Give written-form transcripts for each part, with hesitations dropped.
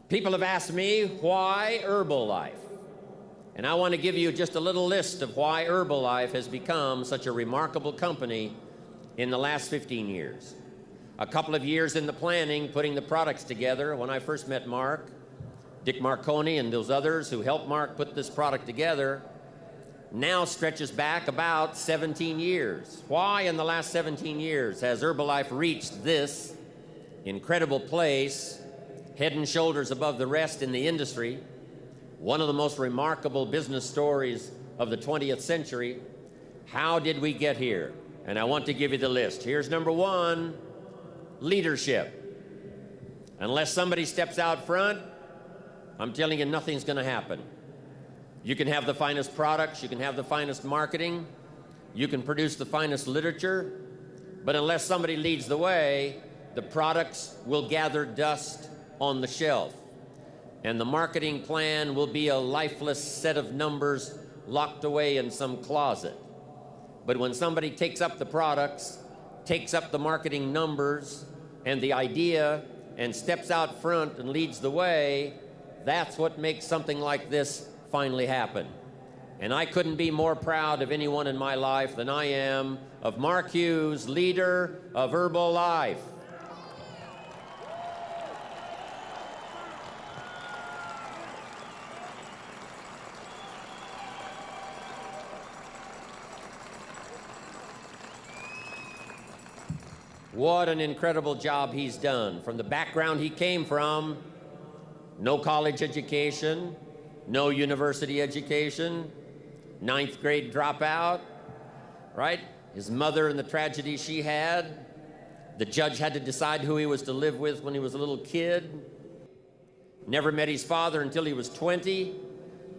People have asked me, why Herbalife? And I want to give you just a little list of why Herbalife has become such a remarkable company in the last 15 years. A couple of years in the planning, putting the products together. When I first met Mark, Dick Marconi and those others who helped Mark put this product together, now stretches back about 17 years. Why in the last 17 years has Herbalife reached this incredible place, head and shoulders above the rest in the industry? One of the most remarkable business stories of the 20th century. How did we get here? And I want to give you the list. Here's number one, leadership. Unless somebody steps out front, I'm telling you, nothing's going to happen. You can have the finest products, you can have the finest marketing, you can produce the finest literature, but unless somebody leads the way, the products will gather dust on the shelf. And the marketing plan will be a lifeless set of numbers locked away in some closet. But when somebody takes up the products, takes up the marketing numbers and the idea and steps out front and leads the way, that's what makes something like this finally happen. And I couldn't be more proud of anyone in my life than I am of Mark Hughes, leader of Herbalife. What an incredible job he's done. From the background he came from, no college education, no university education, 9th grade dropout, right? His mother and the tragedy she had. The judge had to decide who he was to live with when he was a little kid. Never met his father until he was 20.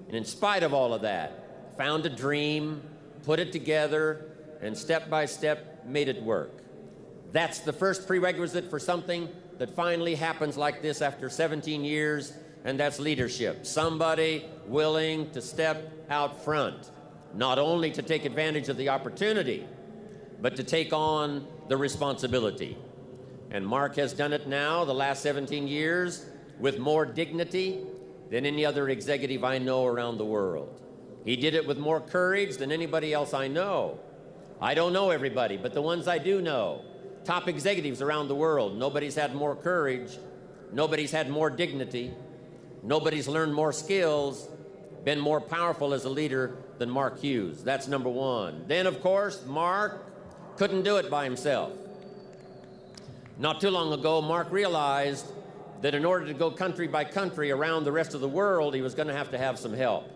And in spite of all of that, found a dream, put it together, and step by step made it work. That's the first prerequisite for something that finally happens like this after 17 years, and that's leadership. Somebody willing to step out front, not only to take advantage of the opportunity, but to take on the responsibility. And Mark has done it now, the last 17 years, with more dignity than any other executive I know around the world. He did it with more courage than anybody else I know. I don't know everybody, but the ones I do know, top executives around the world, nobody's had more courage, nobody's had more dignity, nobody's learned more skills, been more powerful as a leader than Mark Hughes. That's number one. Then, of course, Mark couldn't do it by himself. Not too long ago, Mark realized that in order to go country by country around the rest of the world, he was going to have some help.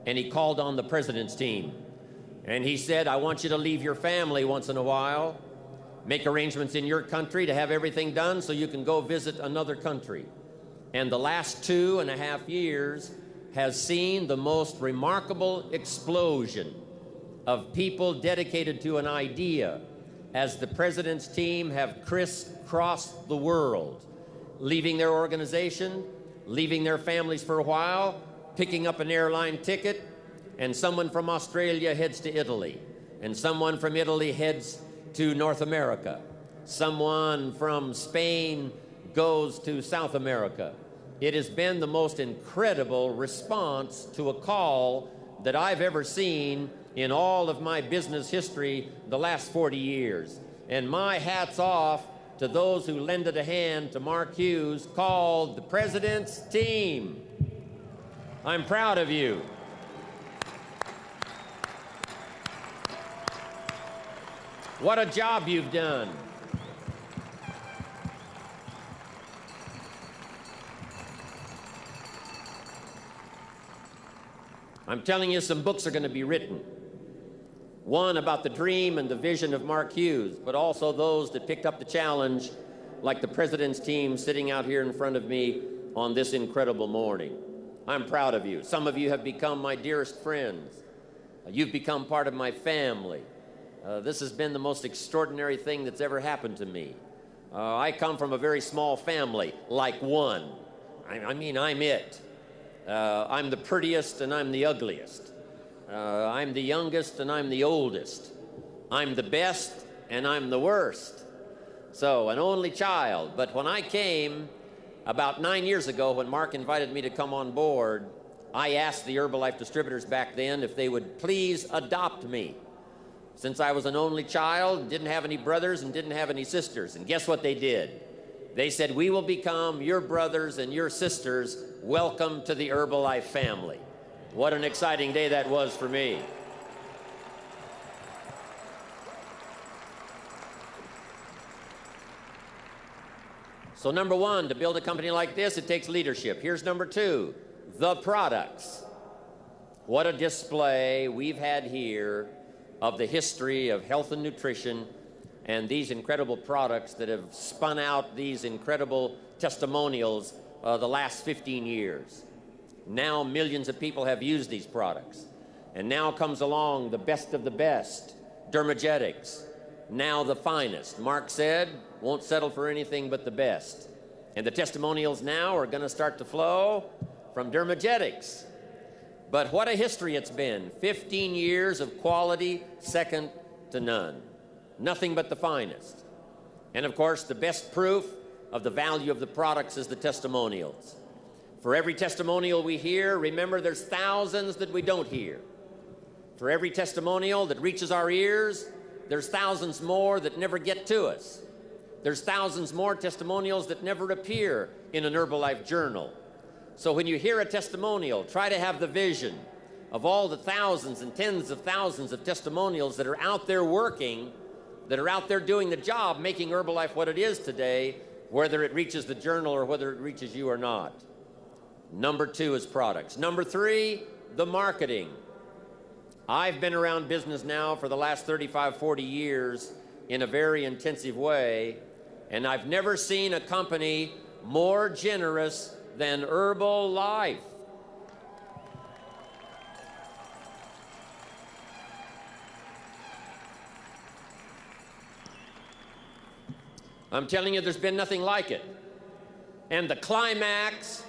And he called on the president's team. And he said, I want you to leave your family once in a while, make arrangements in your country to have everything done so you can go visit another country. And the last 2.5 years has seen the most remarkable explosion of people dedicated to an idea as the president's team have crisscrossed the world, leaving their organization, leaving their families for a while, picking up an airline ticket, and someone from Australia heads to Italy, and someone from Italy heads to North America. Someone from Spain goes to South America. It has been the most incredible response to a call that I've ever seen in all of my business history the last 40 years. And my hat's off to those who lended a hand to Mark Hughes, called the President's Team. I'm proud of you. What a job you've done. I'm telling you, some books are going to be written. One about the dream and the vision of Mark Hughes, but also those that picked up the challenge, like the President's Team sitting out here in front of me on this incredible morning. I'm proud of you. Some of you have become my dearest friends. You've become part of my family. This has been the most extraordinary thing that's ever happened to me. I come from a very small family, like one. I mean, I'm it. I'm the prettiest and I'm the ugliest. I'm the youngest and I'm the oldest. I'm the best and I'm the worst. So, an only child. But when I came, About 9 years ago, when Mark invited me to come on board, I asked the Herbalife distributors back then if they would please adopt me, since I was an only child, didn't have any brothers and didn't have any sisters. And guess what they did? They said, "We will become your brothers and your sisters. Welcome to the Herbalife family." What an exciting day that was for me. So number one, to build a company like this, it takes leadership. Here's number two, the products. What a display we've had here of the history of health and nutrition and these incredible products that have spun out these incredible testimonials the last 15 years. Now millions of people have used these products. And now comes along the best of the best, Dermagetics. Now the finest. Mark said, won't settle for anything but the best. And the testimonials now are going to start to flow from Dermagetics. But what a history it's been. 15 years of quality, second to none. Nothing but the finest. And of course, the best proof of the value of the products is the testimonials. For every testimonial we hear, remember there's thousands that we don't hear. For every testimonial that reaches our ears, there's thousands more that never get to us. There's thousands more testimonials that never appear in an Herbalife journal. So when you hear a testimonial, try to have the vision of all the thousands and tens of thousands of testimonials that are out there working, that are out there doing the job, making Herbalife what it is today, whether it reaches the journal or whether it reaches you or not. Number two is products. Number three, the marketing. I've been around business now for the last 35, 40 years in a very intensive way, and I've never seen a company more generous than Herbalife. I'm telling you, there's been nothing like it. And the climax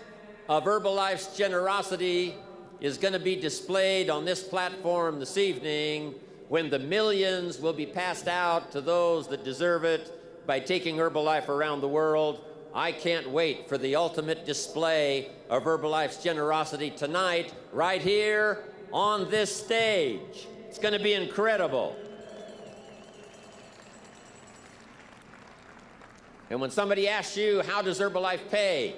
of Herbalife's generosity is going to be displayed on this platform this evening when the millions will be passed out to those that deserve it by taking Herbalife around the world. I can't wait for the ultimate display of Herbalife's generosity tonight, right here on this stage. It's going to be incredible. And when somebody asks you, how does Herbalife pay?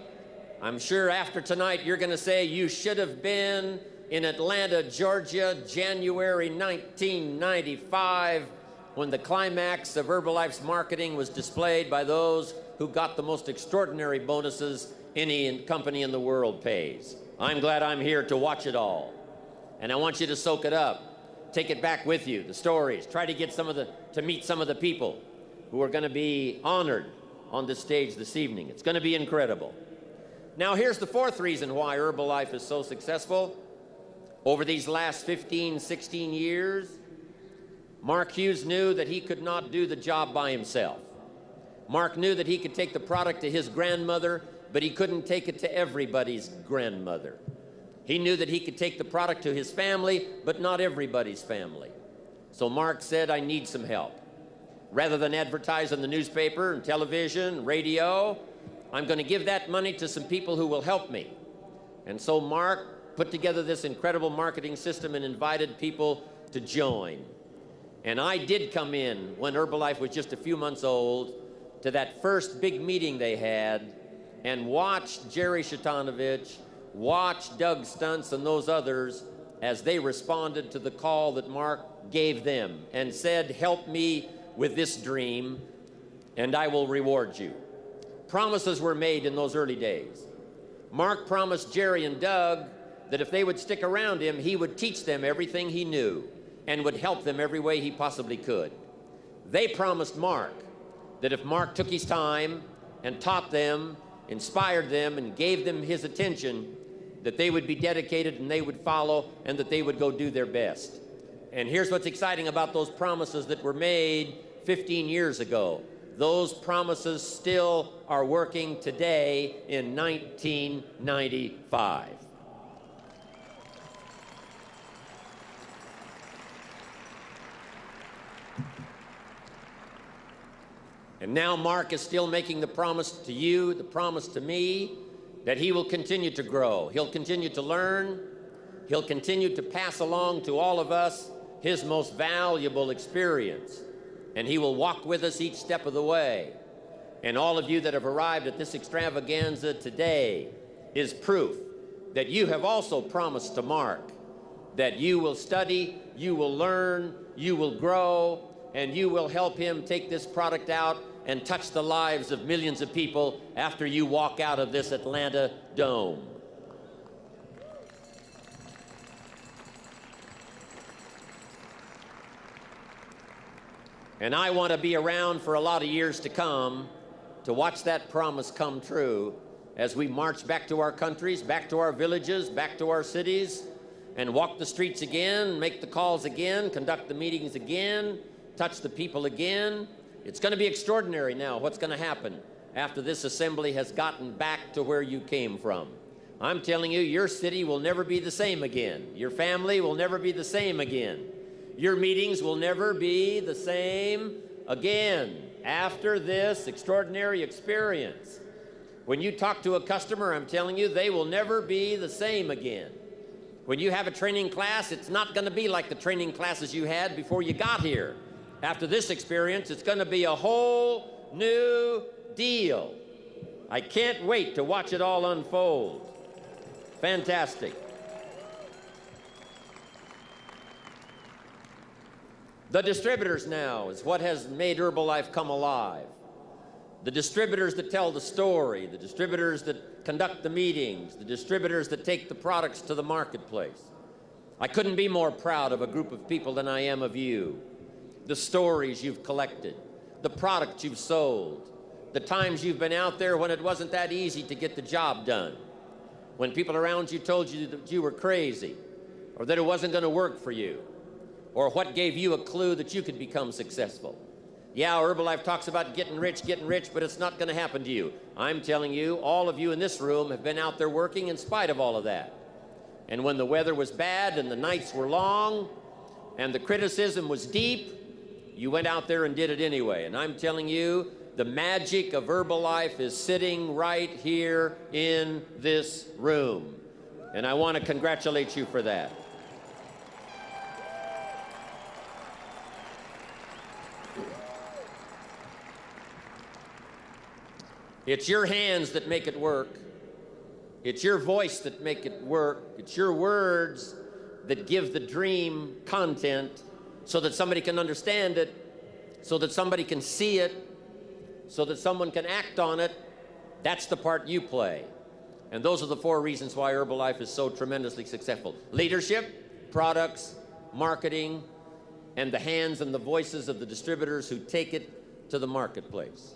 I'm sure after tonight you're going to say, you should have been in Atlanta, Georgia, January 1995, when the climax of Herbalife's marketing was displayed by those who got the most extraordinary bonuses any company in the world pays. I'm glad I'm here to watch it all. And I want you to soak it up. Take it back with you, the stories. Try to get to meet some of the people who are going to be honored on this stage this evening. It's going to be incredible. Now, here's the fourth reason why Herbalife is so successful. Over these last 15, 16 years, Mark Hughes knew that he could not do the job by himself. Mark knew that he could take the product to his grandmother, but he couldn't take it to everybody's grandmother. He knew that he could take the product to his family, but not everybody's family. So Mark said, I need some help. Rather than advertise in the newspaper and television, radio, I'm going to give that money to some people who will help me. And so Mark put together this incredible marketing system and invited people to join. And I did come in when Herbalife was just a few months old to that first big meeting they had and watched Jerry Shatanovich, watched Doug Stuntz and those others as they responded to the call that Mark gave them and said, help me with this dream and I will reward you. Promises were made in those early days. Mark promised Jerry and Doug that if they would stick around him, he would teach them everything he knew and would help them every way he possibly could. They promised Mark that if Mark took his time and taught them, inspired them, and gave them his attention, that they would be dedicated and they would follow and that they would go do their best. And here's what's exciting about those promises that were made 15 years ago. Those promises still are working today in 1995. And now Mark is still making the promise to you, the promise to me, that he will continue to grow. He'll continue to learn. He'll continue to pass along to all of us his most valuable experience. And he will walk with us each step of the way. And all of you that have arrived at this extravaganza today is proof that you have also promised to Mark that you will study, you will learn, you will grow, and you will help him take this product out and touch the lives of millions of people after you walk out of this Atlanta dome. And I want to be around for a lot of years to come to watch that promise come true as we march back to our countries, back to our villages, back to our cities, and walk the streets again, make the calls again, conduct the meetings again, touch the people again. It's going to be extraordinary now what's going to happen after this assembly has gotten back to where you came from. I'm telling you, your city will never be the same again. Your family will never be the same again. Your meetings will never be the same again after this extraordinary experience. When you talk to a customer, I'm telling you, they will never be the same again. When you have a training class, it's not going to be like the training classes you had before you got here. After this experience, it's going to be a whole new deal. I can't wait to watch it all unfold. Fantastic. The distributors now is what has made Herbalife come alive. The distributors that tell the story, the distributors that conduct the meetings, the distributors that take the products to the marketplace. I couldn't be more proud of a group of people than I am of you. The stories you've collected, the products you've sold, the times you've been out there when it wasn't that easy to get the job done, when people around you told you that you were crazy or that it wasn't going to work for you, or what gave you a clue that you could become successful. Yeah, Herbalife talks about getting rich, but it's not going to happen to you. I'm telling you, all of you in this room have been out there working in spite of all of that. And when the weather was bad and the nights were long and the criticism was deep, you went out there and did it anyway. And I'm telling you, the magic of Herbalife is sitting right here in this room. And I want to congratulate you for that. It's your hands that make it work. It's your voice that make it work. It's your words that give the dream content so that somebody can understand it, so that somebody can see it, so that someone can act on it. That's the part you play. And those are the 4 reasons why Herbalife is so tremendously successful. Leadership, products, marketing, and the hands and the voices of the distributors who take it to the marketplace.